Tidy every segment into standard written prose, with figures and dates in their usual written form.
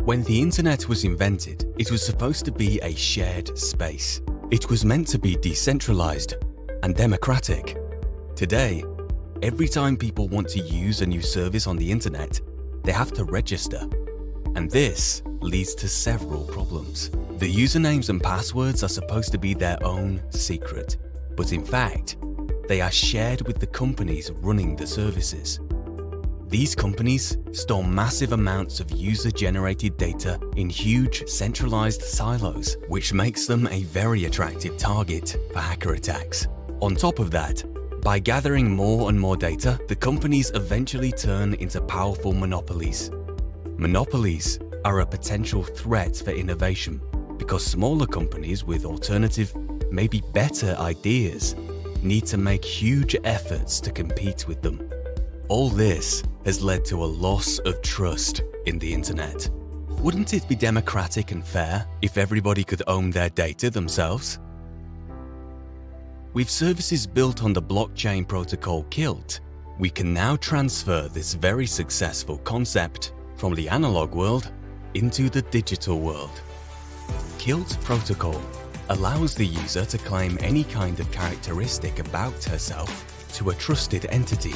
When the internet was invented, it was supposed to be a shared space. It was meant to be decentralized and democratic. Today, every time people want to use a new service on the internet, they have to register. And this leads to several problems. The usernames and passwords are supposed to be their own secret, but in fact, they are shared with the companies running the services. These companies store massive amounts of user-generated data in huge centralized silos, which makes them a very attractive target for hacker attacks. On top of that, by gathering more and more data, the companies eventually turn into powerful monopolies. Monopolies are a potential threat for innovation because smaller companies with alternative, maybe better ideas need to make huge efforts to compete with them. All this has led to a loss of trust in the internet. Wouldn't it be democratic and fair if everybody could own their data themselves? With services built on the blockchain protocol KILT, we can now transfer this very successful concept from the analog world into the digital world. KILT protocol allows the user to claim any kind of characteristic about herself to a trusted entity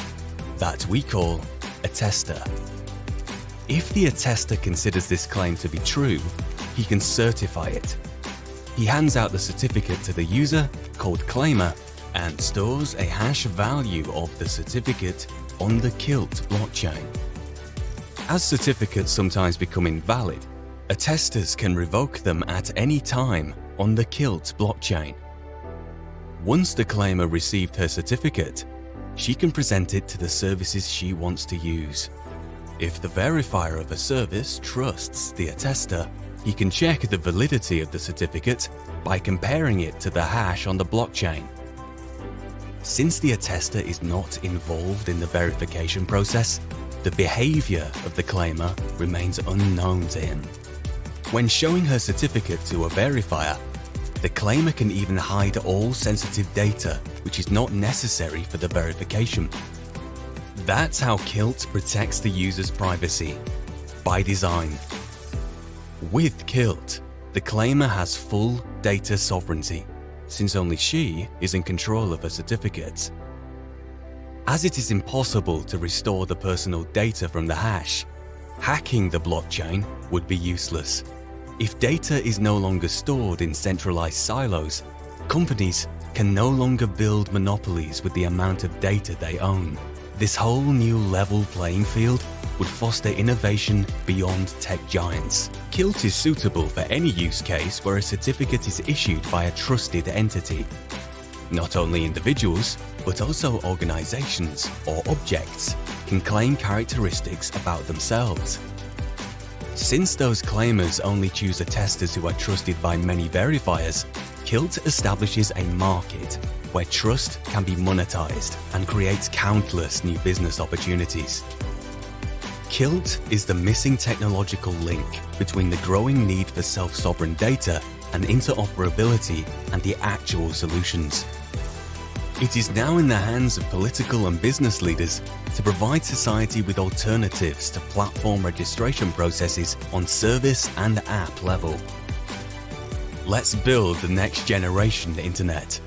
that we call a tester. If the attester considers this claim to be true, he can certify it. He hands out the certificate to the user, called claimer, and stores a hash value of the certificate on the KILT blockchain. As certificates sometimes become invalid, attesters can revoke them at any time on the KILT blockchain. Once the claimer received her certificate, she can present it to the services she wants to use. If the verifier of a service trusts the attester, he can check the validity of the certificate by comparing it to the hash on the blockchain. Since the attester is not involved in the verification process, the behavior of the claimer remains unknown to him. When showing her certificate to a verifier, the claimer can even hide all sensitive data, which is not necessary for the verification. That's how KILT protects the user's privacy, by design. With KILT, the claimer has full data sovereignty, since only she is in control of her certificates. As it is impossible to restore the personal data from the hash, hacking the blockchain would be useless. If data is no longer stored in centralized silos, companies can no longer build monopolies with the amount of data they own. This whole new level playing field would foster innovation beyond tech giants. KILT is suitable for any use case where a certificate is issued by a trusted entity. Not only individuals, but also organizations or objects can claim characteristics about themselves. Since those claimers only choose attesters who are trusted by many verifiers, KILT establishes a market where trust can be monetized and creates countless new business opportunities. KILT is the missing technological link between the growing need for self-sovereign data and interoperability and the actual solutions. It is now in the hands of political and business leaders to provide society with alternatives to platform registration processes on service and app level. Let's build the next generation internet.